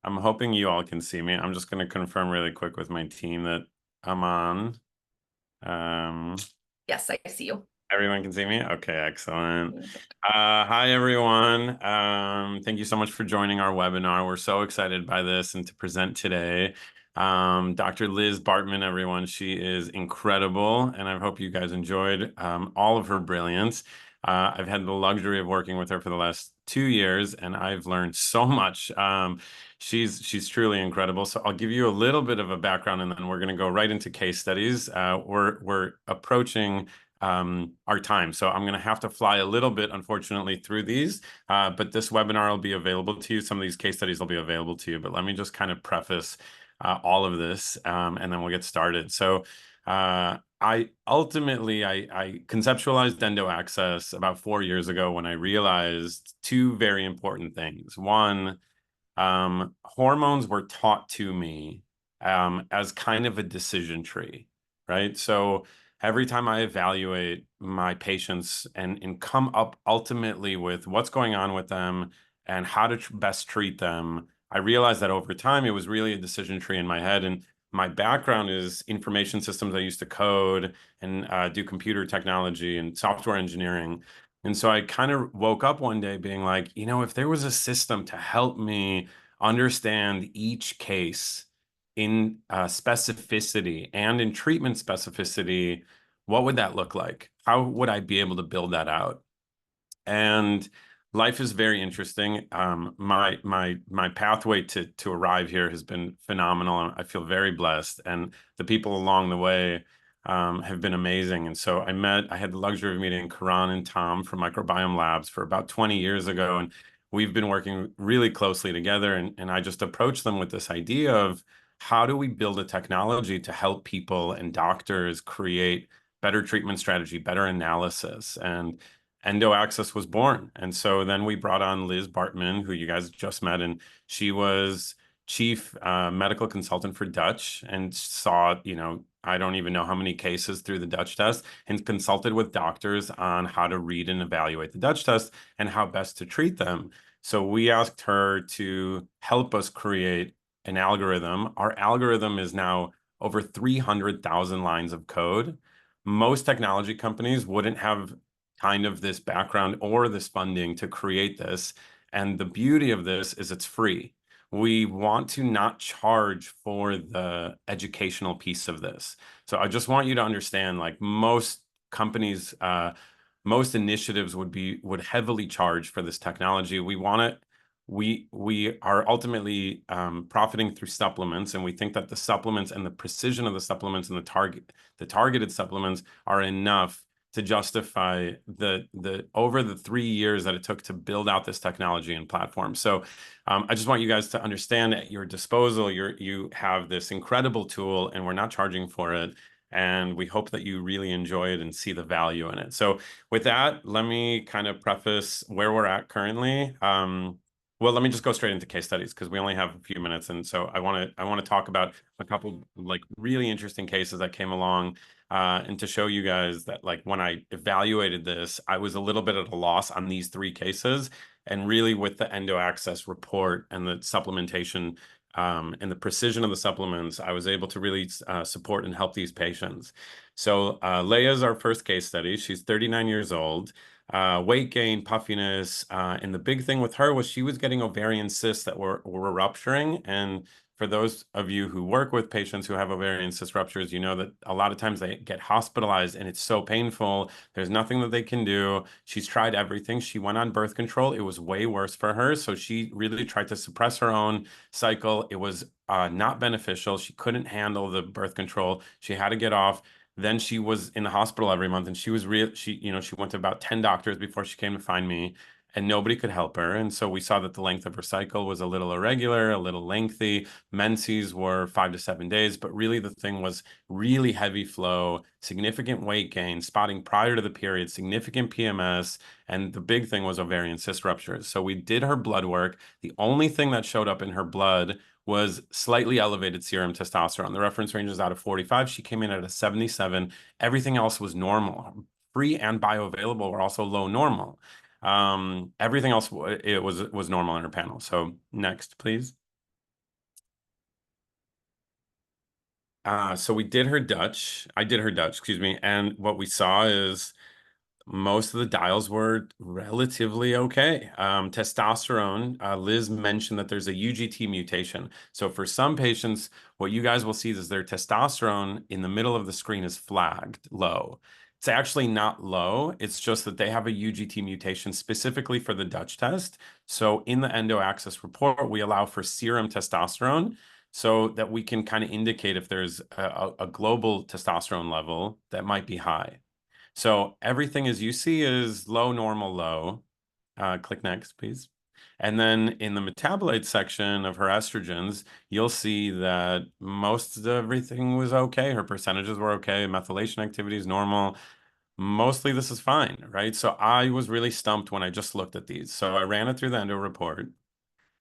hoping you all can see me. I'm just going to confirm really quick with my team that I'm on. Yes, I see you. Everyone can see me? Okay, excellent. Hi, everyone. Thank you so much for joining our webinar. We're so excited by this and to present today. Dr. Liz Bartman, everyone, she is incredible, and I hope you guys enjoyed all of her brilliance. I've had the luxury of working with her for the last 2 years, and I've learned so much. She's truly incredible. So I'll give you a little bit of a background, and then we're going to go right into case studies. We're approaching our time, so I'm going to have to fly a little bit, unfortunately, through these. But this webinar will be available to you. Some of these case studies will be available to you. But let me just kind of preface all of this, and then we'll get started. So I conceptualized EndoAxis about 4 years ago when I realized two very important things. One, hormones were taught to me as kind of a decision tree, right? So every time I evaluate my patients and come up ultimately with what's going on with them and how to best treat them, I realized that over time it was really a decision tree in my head. And my background is information systems. I used to code and do computer technology and software engineering. And so I kind of woke up one day being like, if there was a system to help me understand each case in specificity and in treatment specificity, what would that look like? How would I be able to build that out? And Life is very interesting. My pathway to arrive here has been phenomenal. I feel very blessed, and the people along the way have been amazing. And so I had the luxury of meeting Karan and Tom from Microbiome Labs for about 20 years ago, and we've been working really closely together. And I just approached them with this idea of how do we build a technology to help people and doctors create better treatment strategy, better analysis, and EndoAxis was born. And so then we brought on Liz Bartman, who you guys just met, and she was chief medical consultant for Dutch and saw, I don't even know how many cases through the Dutch test, and consulted with doctors on how to read and evaluate the Dutch test and how best to treat them. So we asked her to help us create an algorithm. Our algorithm is now over 300,000 lines of code. Most technology companies wouldn't have kind of this background or this funding to create this. And the beauty of this is it's free. We want to not charge for the educational piece of this. So I just want you to understand, like most companies, most initiatives would heavily charge for this technology. We are ultimately profiting through supplements, and we think that the supplements and the precision of the supplements and the targeted supplements are enough to justify the over the 3 years that it took to build out this technology and platform. So I just want you guys to understand at your disposal, you have this incredible tool, and we're not charging for it. And we hope that you really enjoy it and see the value in it. So with that, let me kind of preface where we're at currently. Well, let me just go straight into case studies because we only have a few minutes, and so I want to talk about a couple like really interesting cases that came along, and to show you guys that like when I evaluated this, I was a little bit at a loss on these 3 cases, and really with the EndoAxis report and the supplementation and the precision of the supplements, I was able to really support and help these patients. So Leah is our first case study. She's 39 years old. Weight gain, puffiness, and the big thing with her was she was getting ovarian cysts that were rupturing. And for those of you who work with patients who have ovarian cyst ruptures, you know that a lot of times they get hospitalized and it's so painful. There's nothing that they can do. She's tried everything. She went on birth control. It was way worse for her. So she really tried to suppress her own cycle. It was not beneficial. She couldn't handle the birth control. She had to get off. Then she was in the hospital every month, and she went to about 10 doctors before she came to find me, and nobody could help her. And so we saw that the length of her cycle was a little irregular, a little lengthy. Menses were 5 to 7 days, but really the thing was really heavy flow, significant weight gain, spotting prior to the period, significant PMS, and the big thing was ovarian cyst ruptures. So we did her blood work. The only thing that showed up in her blood was slightly elevated serum testosterone. The reference range is out of 45. She came in at a 77. Everything else was normal. Free and bioavailable were also low normal. Everything else it was normal in her panel. So next, please. So we did her Dutch. I did her Dutch, excuse me. And what we saw is most of the dials were relatively okay. Testosterone, Liz mentioned that there's a UGT mutation. So for some patients, what you guys will see is their testosterone in the middle of the screen is flagged low. It's actually not low. It's just that they have a UGT mutation specifically for the Dutch test. So in the EndoAxis report, we allow for serum testosterone so that we can kind of indicate if there's a global testosterone level that might be high. So everything as you see is low, normal, low. Click next, please. And then in the metabolite section of her estrogens, you'll see that most of everything was okay. Her percentages were okay. Methylation activity is normal. Mostly this is fine, right? So I was really stumped when I just looked at these. So I ran it through the endo report.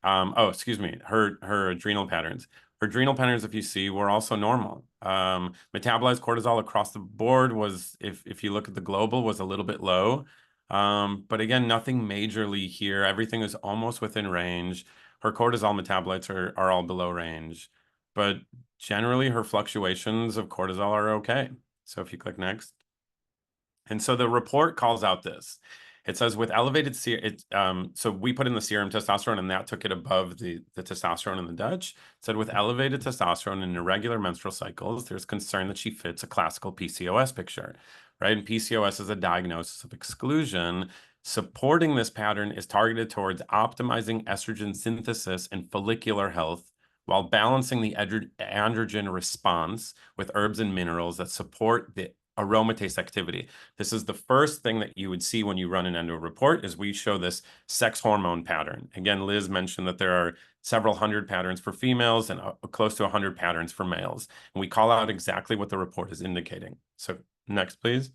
Oh, excuse me, her adrenal patterns. Her adrenal patterns, if you see, were also normal. Metabolized cortisol across the board was, if you look at the global, was a little bit low. But again, nothing majorly here. Everything is almost within range. Her cortisol metabolites are all below range. But generally, her fluctuations of cortisol are okay. So if you click next. And so the report calls out this. It says with elevated so we put in the serum testosterone, and that took it above the testosterone in the Dutch. It said with elevated testosterone and irregular menstrual cycles, there's concern that she fits a classical PCOS picture, right? And PCOS is a diagnosis of exclusion. Supporting this pattern is targeted towards optimizing estrogen synthesis and follicular health while balancing the androgen response with herbs and minerals that support the aromatase activity. This is the first thing that you would see when you run an endo report is we show this sex hormone pattern. Again, Liz mentioned that there are several hundred patterns for females and close to 100 patterns for males. And we call out exactly what the report is indicating. So next, please.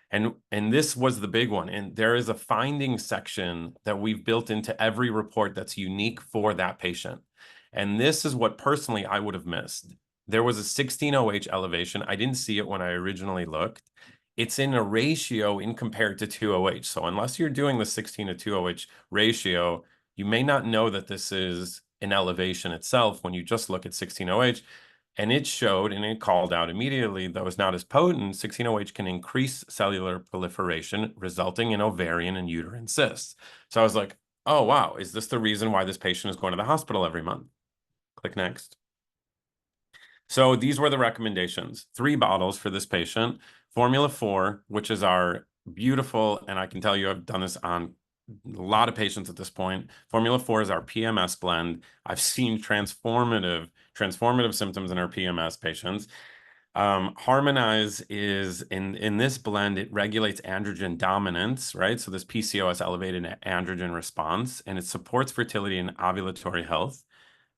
And this was the big one. And there is a findings section that we've built into every report that's unique for that patient. And this is what personally I would have missed. There was a 16-OH elevation. I didn't see it when I originally looked. It's in a ratio in compared to 2-OH. So unless you're doing the 16 to 2-OH ratio, you may not know that this is an elevation itself when you just look at 16-OH. And it showed, and it called out immediately, though it's not as potent, 16-OH can increase cellular proliferation, resulting in ovarian and uterine cysts. So I was like, oh, wow, is this the reason why this patient is going to the hospital every month? Click next. So these were the recommendations. 3 bottles for this patient. Formula 4, which is our beautiful, and I can tell you I've done this on a lot of patients at this point. Formula 4 is our PMS blend. I've seen transformative symptoms in our PMS patients. Harmonize is in this blend, it regulates androgen dominance, right? So this PCOS elevated androgen response, and it supports fertility and ovulatory health.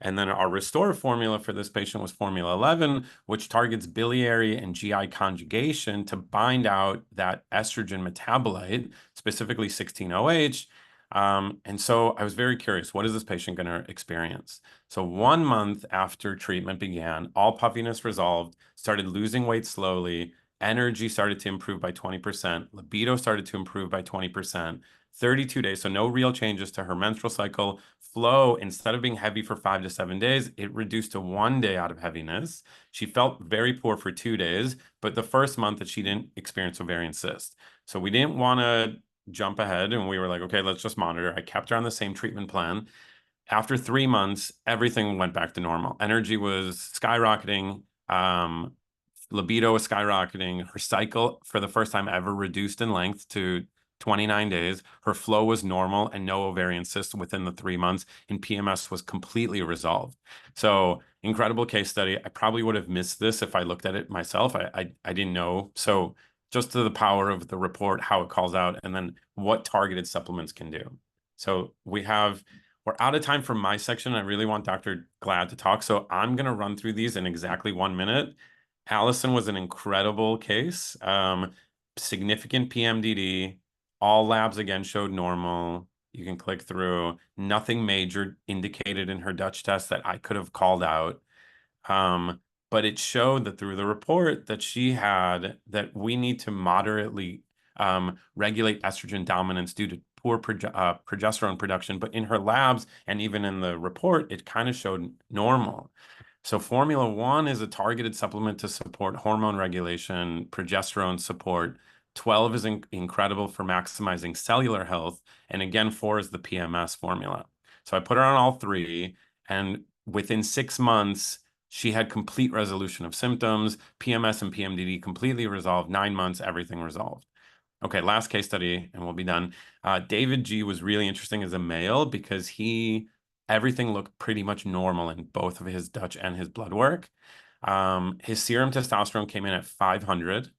And then our Restore formula for this patient was Formula 11, which targets biliary and GI conjugation to bind out that estrogen metabolite, specifically 16-OH. And so I was very curious, what is this patient going to experience? So 1 month after treatment began, all puffiness resolved, started losing weight slowly, energy started to improve by 20%, libido started to improve by 20%, 32 days, so no real changes to her menstrual cycle. Flow, instead of being heavy for 5 to 7 days, it reduced to 1 day out of heaviness. She felt very poor for 2 days, but the first month that she didn't experience ovarian cyst. So we didn't want to jump ahead, and we were like, okay, let's just monitor. I kept her on the same treatment plan. After 3 months, everything went back to normal. Energy was skyrocketing. Libido was skyrocketing. Her cycle, for the first time ever, reduced in length to 29 days. Her flow was normal and no ovarian cysts within the 3 months, and PMS was completely resolved. So incredible case study. I probably would have missed this if I looked at it myself. I didn't know. So just to the power of the report, how it calls out, and then what targeted supplements can do. So we're out of time for my section. I really want Dr. Glad to talk. So I'm going to run through these in exactly 1 minute. Allison was an incredible case. Significant PMDD. All labs again showed normal. You can click through. Nothing major indicated in her Dutch test that I could have called out. But it showed that through the report that we need to moderately regulate estrogen dominance due to poor progesterone production. But in her labs and even in the report, it kind of showed normal. So Formula 1 is a targeted supplement to support hormone regulation, progesterone support. 12 is incredible for maximizing cellular health. And again, 4 is the PMS formula. So I put her on all 3. And within 6 months, she had complete resolution of symptoms. PMS and PMDD completely resolved. 9 months, everything resolved. Okay, last case study, and we'll be done. David G was really interesting as a male because everything looked pretty much normal in both of his Dutch and his blood work. His serum testosterone came in at 500.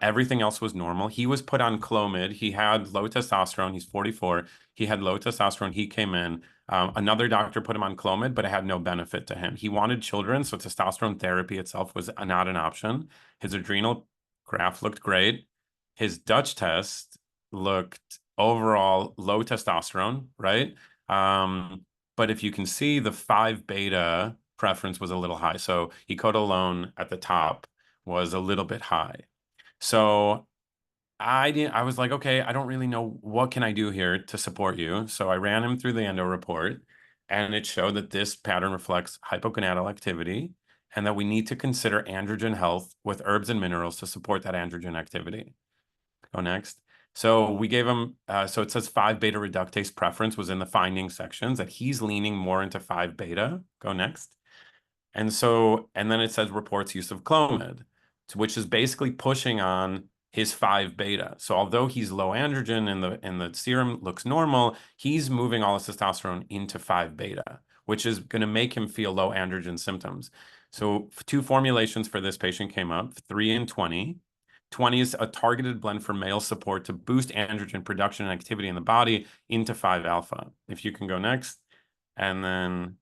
Everything else was normal. He was put on Clomid. He had low testosterone. He's 44. He had low testosterone. He came in. Another doctor put him on Clomid, but it had no benefit to him. He wanted children, so testosterone therapy itself was not an option. His adrenal graph looked great. His Dutch test looked overall low testosterone, right? But if you can see, the 5-beta preference was a little high. So ecodalone at the top was a little bit high. So I was like, okay, I don't really know what can I do here to support you. So I ran him through the endo report, and it showed that this pattern reflects hypogonadal activity and that we need to consider androgen health with herbs and minerals to support that androgen activity. Go next. So we gave him, so it says 5-beta reductase preference was in the findings sections, that he's leaning more into 5-beta. Go next. And then it says reports use of Clomid, which is basically pushing on his 5 beta. So although he's low androgen and the serum looks normal, he's moving all his testosterone into 5 beta, which is going to make him feel low androgen symptoms. So 2 formulations for this patient came up, 3 and 20. 20 is a targeted blend for male support to boost androgen production and activity in the body into 5 alpha. If you can go next. And then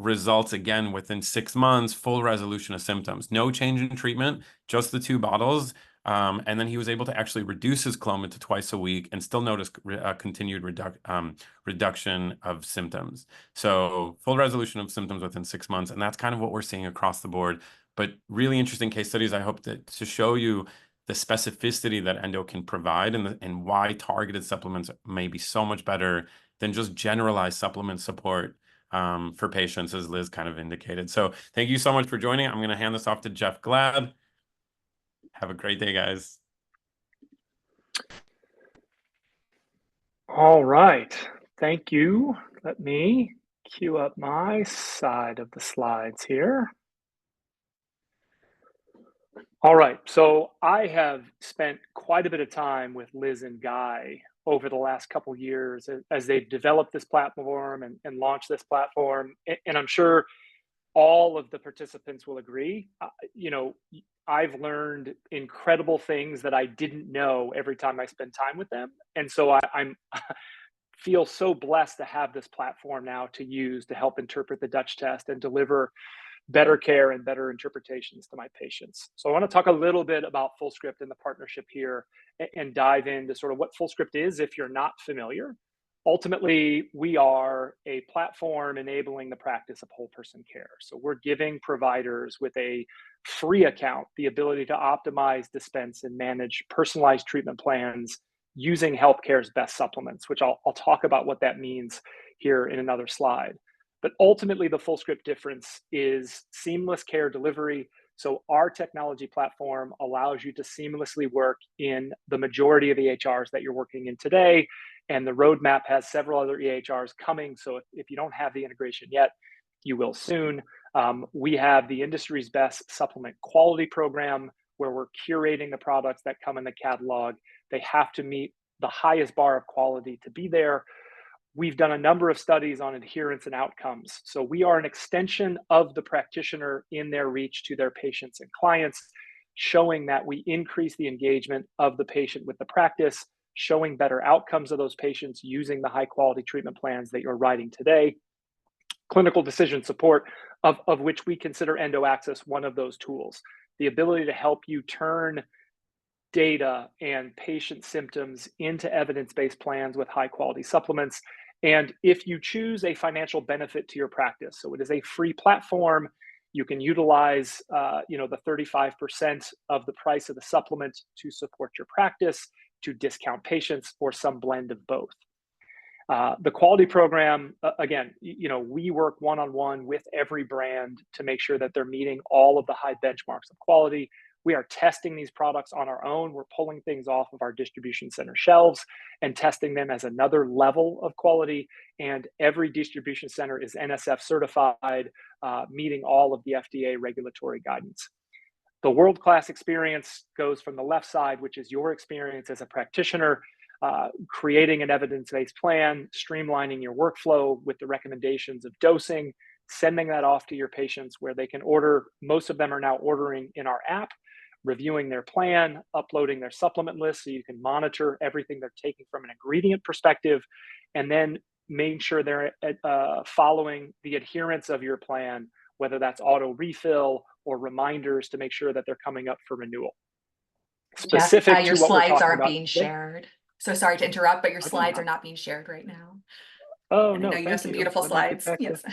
results again within 6 months, full resolution of symptoms, no change in treatment, just the 2 bottles. And then he was able to actually reduce his Clomid to twice a week and still notice continued reduction of symptoms. So full resolution of symptoms within 6 months. And that's kind of what we're seeing across the board. But really interesting case studies, I hope to show you the specificity that endo can provide and why targeted supplements may be so much better than just generalized supplement support for patients, as Liz kind of indicated. So thank you so much for joining. I'm going to hand this off to Jeff Glad. Have a great day, guys. All right. Thank you. Let me queue up my side of the slides here. All right. So I have spent quite a bit of time with Liz and Guy over the last couple years as they've developed this platform and launched this platform. And I'm sure all of the participants will agree. You know, I've learned incredible things that I didn't know every time I spend time with them. And so I'm feel so blessed to have this platform now to use to help interpret the Dutch test and deliver better care and better interpretations to my patients. So I want to talk a little bit about FullScript and the partnership here and dive into sort of what FullScript is if you're not familiar. Ultimately, we are a platform enabling the practice of whole person care. So we're giving providers with a free account the ability to optimize, dispense, and manage personalized treatment plans using healthcare's best supplements, which I'll talk about what that means here in another slide. But ultimately, the FullScript difference is seamless care delivery. So our technology platform allows you to seamlessly work in the majority of EHRs that you're working in today. And the roadmap has several other EHRs coming. So if you don't have the integration yet, you will soon. We have the industry's best supplement quality program where we're curating the products that come in the catalog. They have to meet the highest bar of quality to be there. We've done a number of studies on adherence and outcomes. So we are an extension of the practitioner in their reach to their patients and clients, showing that we increase the engagement of the patient with the practice, showing better outcomes of those patients using the high quality treatment plans that you're writing today. Clinical decision support, of which we consider EndoAxis one of those tools. The ability to help you turn data and patient symptoms into evidence-based plans with high quality supplements. And if you choose a financial benefit to your practice, so it is a free platform, you can utilize the 35% of the price of the supplement to support your practice, to discount patients, or some blend of both. The quality program, again, we work one-on-one with every brand to make sure that they're meeting all of the high benchmarks of quality. We are testing these products on our own. We're pulling things off of our distribution center shelves and testing them as another level of quality. And every distribution center is NSF certified, meeting all of the FDA regulatory guidance. The world-class experience goes from the left side, which is your experience as a practitioner, creating an evidence-based plan, streamlining your workflow with the recommendations of dosing, sending that off to your patients where they can order. Most of them are now ordering in our app, reviewing their plan, uploading their supplement list so you can monitor everything they're taking from an ingredient perspective, and then making sure they're following the adherence of your plan, whether that's auto refill or reminders to make sure that they're coming up for renewal. Specific Jeff, your to what slides we're talking aren't about being today. shared. So sorry to interrupt, but your Okay. slides are not being shared right now. Oh, And no, I know you have some beautiful Let me get slides. back to- Yes.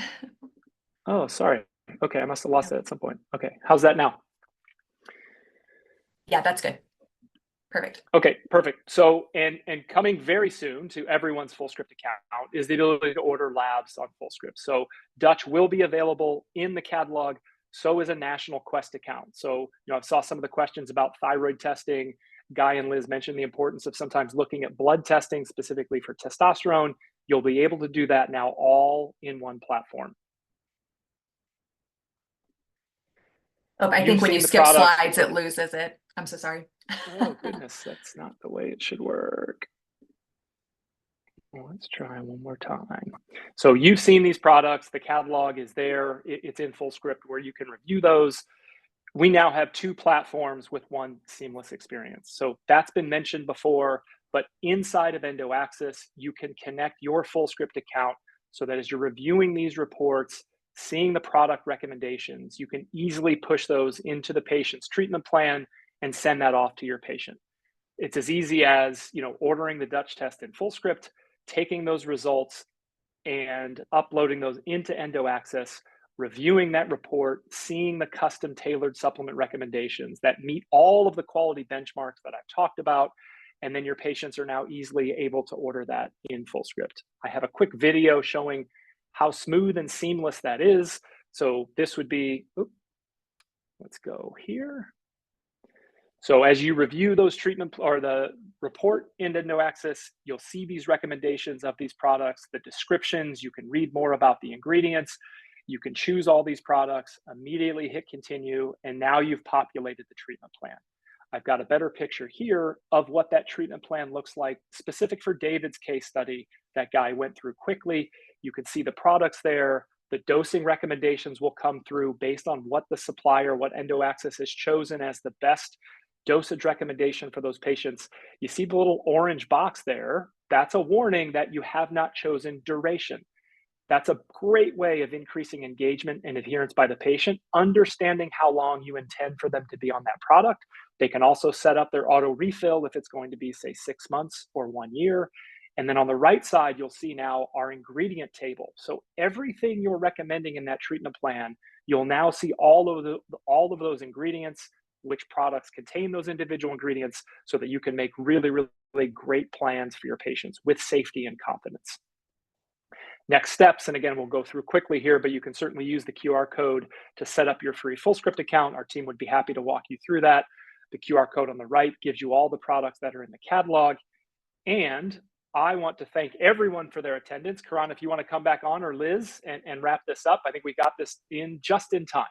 Oh, sorry. Okay, I must have lost it at some point. Okay, how's that now? Yeah, that's good. Perfect. Okay, perfect. So, and coming very soon to everyone's FullScript account is the ability to order labs on FullScript. So Dutch will be available in the catalog. So is a National Quest account. So, I saw some of the questions about thyroid testing. Guy and Liz mentioned the importance of sometimes looking at blood testing specifically for testosterone. You'll be able to do that now all in one platform. Oh, I think when you skip slides, it loses it. I'm so sorry. Oh, goodness, that's not the way it should work. Well, let's try one more time. So you've seen these products. The catalog is there. It's in FullScript where you can review those. We now have two platforms with one seamless experience. So that's been mentioned before, but inside of EndoAxis, you can connect your FullScript account so that as you're reviewing these reports, seeing the product recommendations, you can easily push those into the patient's treatment plan and send that off to your patient. It's as easy as, ordering the Dutch test in FullScript, taking those results and uploading those into EndoAxis, reviewing that report, seeing the custom tailored supplement recommendations that meet all of the quality benchmarks that I've talked about, and then your patients are now easily able to order that in FullScript. I have a quick video showing how smooth and seamless that is. So this would be, let's go here. So as you review those treatment or the report in EndoAxis, you'll see these recommendations of these products, the descriptions, you can read more about the ingredients, you can choose all these products, immediately hit continue, and now you've populated the treatment plan. I've got a better picture here of what that treatment plan looks like, specific for David's case study that guy went through quickly. You can see the products there. The dosing recommendations will come through based on what the supplier, what EndoAxis has chosen as the best dosage recommendation for those patients. You see the little orange box there. That's a warning that you have not chosen duration. That's a great way of increasing engagement and adherence by the patient, understanding how long you intend for them to be on that product. They can also set up their auto refill if it's going to be, say, 6 months or 1 year. And then on the right side, you'll see now our ingredient table. So everything you're recommending in that treatment plan, you'll now see all of those ingredients, which products contain those individual ingredients, so that you can make really, really great plans for your patients with safety and confidence. Next steps, and again, we'll go through quickly here, but you can certainly use the QR code to set up your free FullScript account. Our team would be happy to walk you through that. The QR code on the right gives you all the products that are in the catalog. And I want to thank everyone for their attendance. Karan, if you want to come back on, or Liz, and wrap this up. I think we got this just in time.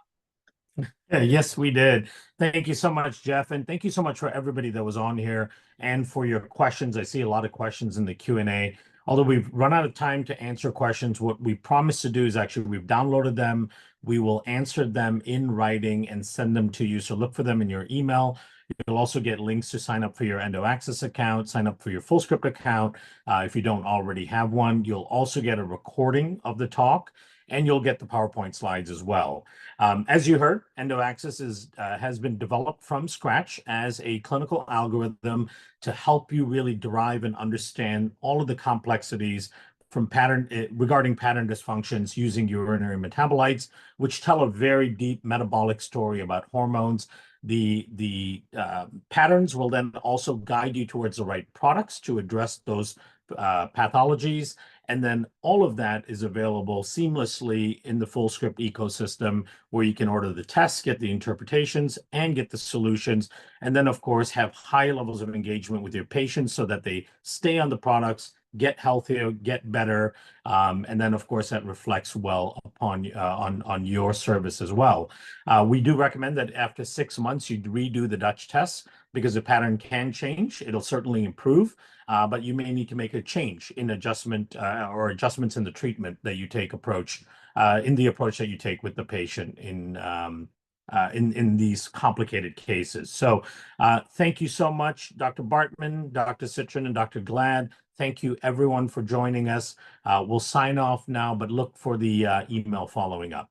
Yes, we did. Thank you so much, Jeff. And thank you so much for everybody that was on here and for your questions. I see a lot of questions in the Q&A. Although we've run out of time to answer questions, what we promised to do is actually we've downloaded them. We will answer them in writing and send them to you. So look for them in your email. You'll also get links to sign up for your EndoAxis account, sign up for your FullScript account. If you don't already have one, you'll also get a recording of the talk, and you'll get the PowerPoint slides as well. As you heard, EndoAxis has been developed from scratch as a clinical algorithm to help you really derive and understand all of the complexities from regarding pattern dysfunctions using urinary metabolites, which tell a very deep metabolic story about hormones. The patterns will then also guide you towards the right products to address those pathologies. And then all of that is available seamlessly in the FullScript ecosystem, where you can order the tests, get the interpretations, and get the solutions. And then, of course, have high levels of engagement with your patients so that they stay on the products, get healthier, get better. And then, of course, that reflects well upon on your service as well. We do recommend that after 6 months, you redo the Dutch test, because the pattern can change. It'll certainly improve, but you may need to make a change in adjustment or adjustments in the treatment that you take in the approach that you take with the patient in these complicated cases. So thank you so much, Dr. Bartman, Dr. Citrin, and Dr. Glad. Thank you, everyone, for joining us. We'll sign off now, but look for the email following up.